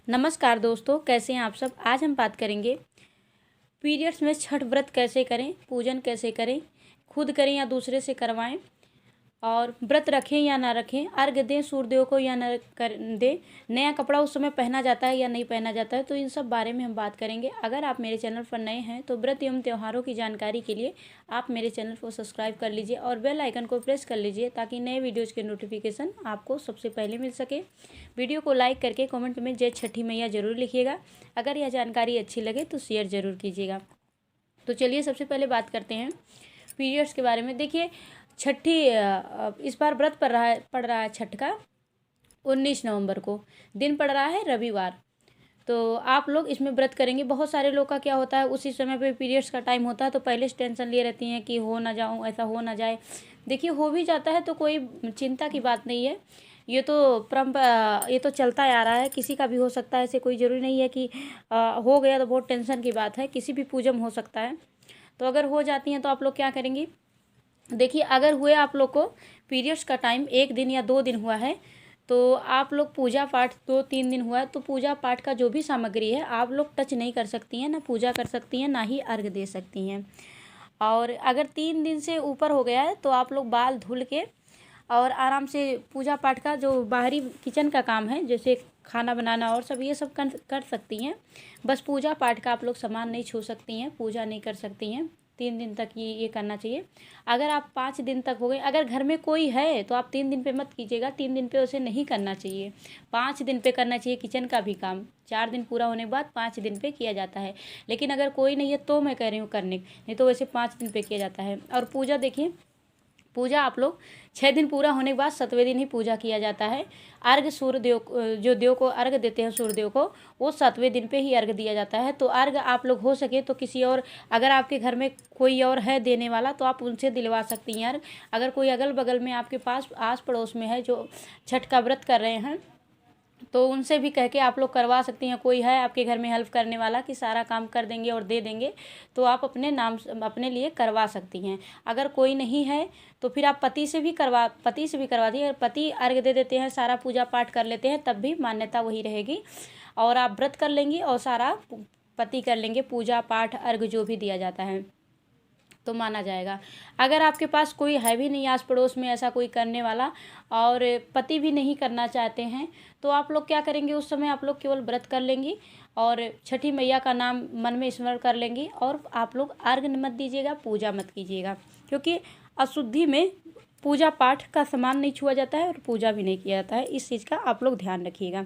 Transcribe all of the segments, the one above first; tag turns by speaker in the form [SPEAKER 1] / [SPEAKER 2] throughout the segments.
[SPEAKER 1] नमस्कार दोस्तों, कैसे हैं आप सब। आज हम बात करेंगे पीरियड्स में छठ व्रत कैसे करें, पूजन कैसे करें, खुद करें या दूसरे से करवाएं, और व्रत रखें या ना रखें, अर्घ दें सूर्यदेव को या ना कर दें, नया कपड़ा उस समय पहना जाता है या नहीं पहना जाता है। तो इन सब बारे में हम बात करेंगे। अगर आप मेरे चैनल पर नए हैं तो व्रत एवं त्योहारों की जानकारी के लिए आप मेरे चैनल को सब्सक्राइब कर लीजिए और बेल आइकन को प्रेस कर लीजिए ताकि नए वीडियोज़ के नोटिफिकेशन आपको सबसे पहले मिल सके। वीडियो को लाइक करके कमेंट में जय छठी मैया ज़रूर लिखिएगा। अगर यह जानकारी अच्छी लगे तो शेयर ज़रूर कीजिएगा। तो चलिए सबसे पहले बात करते हैं पीरियड्स के बारे में। देखिए छठी इस बार व्रत पड़ रहा है छठ का 19 नवंबर को, दिन पड़ रहा है रविवार। तो आप लोग इसमें व्रत करेंगे। बहुत सारे लोग का क्या होता है, उसी समय पे पीरियड्स का टाइम होता है तो पहले से टेंशन लिए रहती हैं कि हो ना जाऊँ, ऐसा हो ना जाए। देखिए हो भी जाता है तो कोई चिंता की बात नहीं है। ये तो चलता आ रहा है, किसी का भी हो सकता है। ऐसे कोई ज़रूरी नहीं है कि हो गया तो बहुत टेंशन की बात है। किसी भी पूजन हो सकता है। तो अगर हो जाती हैं तो आप लोग क्या करेंगी। देखिए अगर हुए आप लोग को पीरियड्स का टाइम 1 दिन या 2 दिन हुआ है तो आप लोग पूजा पाठ 2-3 दिन हुआ है तो पूजा पाठ का जो भी सामग्री है आप लोग टच नहीं कर सकती हैं, ना पूजा कर सकती हैं, ना ही अर्घ दे सकती हैं। और अगर 3 दिन से ऊपर हो गया है तो आप लोग बाल धुल के और आराम से पूजा पाठ का जो बाहरी किचन का काम है, जैसे खाना बनाना और सब, ये सब कर सकती हैं। बस पूजा पाठ का आप लोग सामान नहीं छू सकती हैं, पूजा नहीं कर सकती हैं। 3 दिन तक ये करना चाहिए। अगर आप 5 दिन तक हो गए, अगर घर में कोई है तो आप 3 दिन पे मत कीजिएगा। 3 दिन पे उसे नहीं करना चाहिए, 5 दिन पे करना चाहिए किचन का भी काम। 4 दिन पूरा होने के बाद 5 दिन पे किया जाता है। लेकिन अगर कोई नहीं है तो मैं कह रही हूँ करने, नहीं तो वैसे 5 दिन पे किया जाता है। और पूजा देखिए, पूजा आप लोग 6 दिन पूरा होने के बाद 7वें दिन ही पूजा किया जाता है। अर्घ सूर्यदेव जो देव को अर्घ देते हैं सूर्यदेव को, वो 7वें दिन पे ही अर्घ दिया जाता है। तो अर्घ आप लोग हो सके तो किसी और, अगर आपके घर में कोई और है देने वाला तो आप उनसे दिलवा सकती हैं अर्घ। अगर कोई अगल बगल में आपके पास आस पड़ोस में है जो छठ का व्रत कर रहे हैं तो उनसे भी कह के आप लोग करवा सकती हैं। कोई है आपके घर में हेल्प करने वाला कि सारा काम कर देंगे और दे देंगे तो आप अपने नाम अपने लिए करवा सकती हैं। अगर कोई नहीं है तो फिर आप पति से भी करवा दिए। अगर पति अर्घ दे देते हैं, सारा पूजा पाठ कर लेते हैं, तब भी मान्यता वही रहेगी और आप व्रत कर लेंगी और सारा पति कर लेंगे, पूजा पाठ अर्घ जो भी दिया जाता है तो माना जाएगा। अगर आपके पास कोई है भी नहीं आस पड़ोस में ऐसा कोई करने वाला और पति भी नहीं करना चाहते हैं तो आप लोग क्या करेंगे, उस समय आप लोग केवल व्रत कर लेंगी और छठी मैया का नाम मन में स्मरण कर लेंगी। और आप लोग अर्घ मत दीजिएगा, पूजा मत कीजिएगा, क्योंकि अशुद्धि में पूजा पाठ का सामान नहीं छुआ जाता है और पूजा भी नहीं किया जाता है। इस चीज़ का आप लोग ध्यान रखिएगा।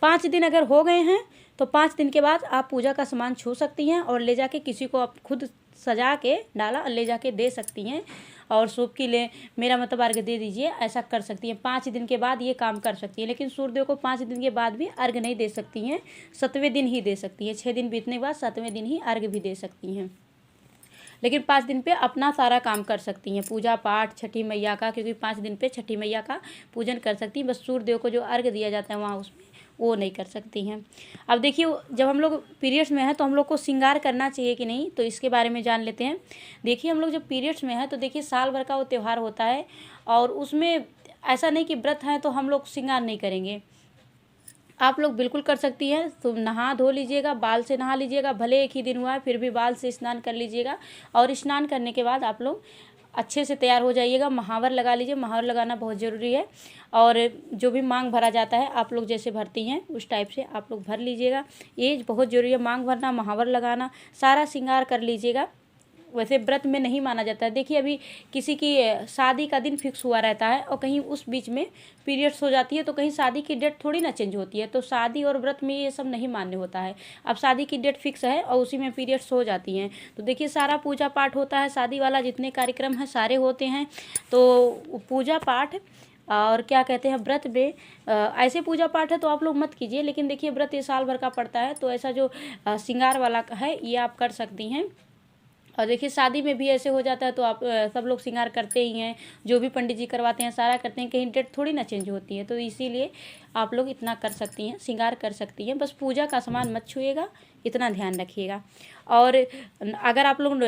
[SPEAKER 1] 5 दिन अगर हो गए हैं तो 5 दिन के बाद आप पूजा का सामान छू सकती हैं और ले जाके किसी को आप खुद सजा के डाला ले जाके दे सकती हैं और शुभ की ले मेरा मतलब अर्घ दे दीजिए, ऐसा कर सकती हैं। 5 दिन के बाद ये काम कर सकती हैं। लेकिन सूर्यदेव को 5 दिन के बाद भी अर्घ नहीं दे सकती हैं, 7वें दिन ही दे सकती हैं। 6 दिन बीतने के बाद 7वें दिन ही अर्घ भी दे सकती हैं। लेकिन 5 दिन पे अपना सारा काम कर सकती हैं, पूजा पाठ छठी मैया का, क्योंकि 5 दिन पे छठी मैया का पूजन कर सकती हैं। बस सूर्यदेव को जो अर्घ दिया जाता है वहाँ उसमें वो नहीं कर सकती हैं। अब देखिए जब हम लोग पीरियड्स में हैं तो हम लोग को श्रृंगार करना चाहिए कि नहीं, तो इसके बारे में जान लेते हैं। देखिए हम लोग जब पीरियड्स में हैं तो देखिए साल भर का वो त्यौहार होता है और उसमें ऐसा नहीं कि व्रत है तो हम लोग श्रृंगार नहीं करेंगे। आप लोग बिल्कुल कर सकती हैं। तो नहा धो लीजिएगा, बाल से नहा लीजिएगा, भले एक ही दिन हुआ है फिर भी बाल से स्नान कर लीजिएगा। और स्नान करने के बाद आप लोग अच्छे से तैयार हो जाइएगा, महावर लगा लीजिए, महावर लगाना बहुत ज़रूरी है। और जो भी मांग भरा जाता है आप लोग जैसे भरती हैं उस टाइप से आप लोग भर लीजिएगा। ये बहुत ज़रूरी है, मांग भरना, महावर लगाना, सारा श्रृंगार कर लीजिएगा। वैसे व्रत में नहीं माना जाता है। देखिए अभी किसी की शादी का दिन फिक्स हुआ रहता है और कहीं उस बीच में पीरियड्स हो जाती है तो कहीं शादी की डेट थोड़ी ना चेंज होती है। तो शादी और व्रत में ये सब नहीं मान्य होता है। अब शादी की डेट फिक्स है और उसी में पीरियड्स हो जाती हैं तो देखिए सारा पूजा पाठ होता है, शादी वाला जितने कार्यक्रम हैं सारे होते हैं। तो पूजा पाठ और क्या कहते हैं व्रत में ऐसे पूजा पाठ है तो आप लोग मत कीजिए। लेकिन देखिए व्रत ये साल भर का पड़ता है तो ऐसा जो श्रृंगार वाला है ये आप कर सकती हैं। और देखिए शादी में भी ऐसे हो जाता है तो आप सब लोग श्रृंगार करते ही हैं, जो भी पंडित जी करवाते हैं सारा करते हैं, कहीं डेट थोड़ी ना चेंज होती है। तो इसीलिए आप लोग इतना कर सकती हैं, श्रृंगार कर सकती हैं। बस पूजा का सामान मत छुएगा, इतना ध्यान रखिएगा। और अगर आप लोग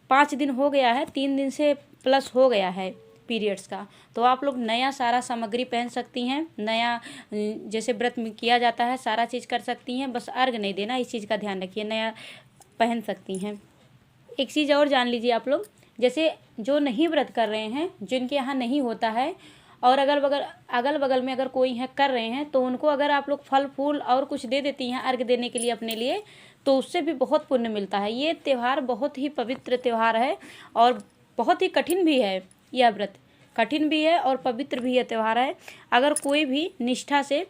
[SPEAKER 1] 5 दिन हो गया है, 3 दिन से प्लस हो गया है पीरियड्स का, तो आप लोग नया सारा सामग्री पहन सकती हैं, नया जैसे व्रत में किया जाता है सारा चीज़ कर सकती हैं, बस अर्घ नहीं देना, इस चीज़ का ध्यान रखिए, नया पहन सकती हैं। एक चीज़ और जान लीजिए आप लोग, जैसे जो नहीं व्रत कर रहे हैं, जिनके यहाँ नहीं होता है और अगल बगल में अगर कोई है कर रहे हैं, तो उनको अगर आप लोग फल फूल और कुछ दे देती हैं अर्घ देने के लिए अपने लिए, तो उससे भी बहुत पुण्य मिलता है। ये त्यौहार बहुत ही पवित्र त्यौहार है और बहुत ही कठिन भी है। यह व्रत कठिन भी है और पवित्र भी यह त्यौहार है। अगर कोई भी निष्ठा से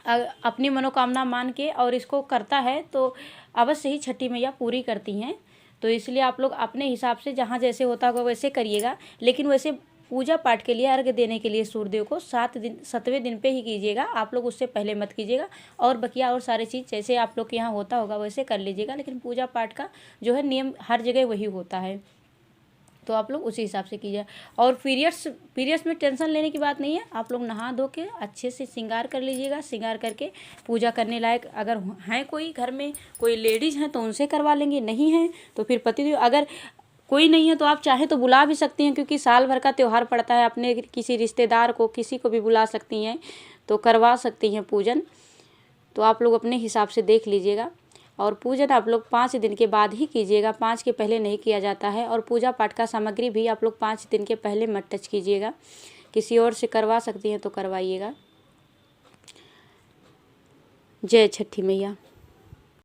[SPEAKER 1] अपनी मनोकामना मान के और इसको करता है तो अवश्य ही छठी मैया पूरी करती हैं। तो इसलिए आप लोग अपने हिसाब से जहाँ जैसे होता होगा वैसे करिएगा, लेकिन वैसे पूजा पाठ के लिए अर्घ देने के लिए सूर्यदेव को 7वें दिन पे ही कीजिएगा, आप लोग उससे पहले मत कीजिएगा। और बकिया और सारी चीज़ जैसे आप लोग के यहाँ होता होगा वैसे कर लीजिएगा, लेकिन पूजा पाठ का जो है नियम हर जगह वही होता है, तो आप लोग उसी हिसाब से कीजिए। और पीरियड्स में टेंशन लेने की बात नहीं है, आप लोग नहा धो के अच्छे से श्रृंगार कर लीजिएगा। श्रृंगार करके पूजा करने लायक अगर हैं कोई घर में कोई लेडीज़ हैं तो उनसे करवा लेंगे, नहीं हैं तो फिर पतिदेव, अगर कोई नहीं है तो आप चाहे तो बुला भी सकती हैं, क्योंकि साल भर का त्यौहार पड़ता है, अपने किसी रिश्तेदार को किसी को भी बुला सकती हैं तो करवा सकती हैं पूजन। तो आप लोग अपने हिसाब से देख लीजिएगा। और पूजन आप लोग 5 दिन के बाद ही कीजिएगा, 5 के पहले नहीं किया जाता है। और पूजा पाठ का सामग्री भी आप लोग 5 दिन के पहले मत टच कीजिएगा, किसी और से करवा सकती हैं तो करवाइएगा। जय छठी मैया।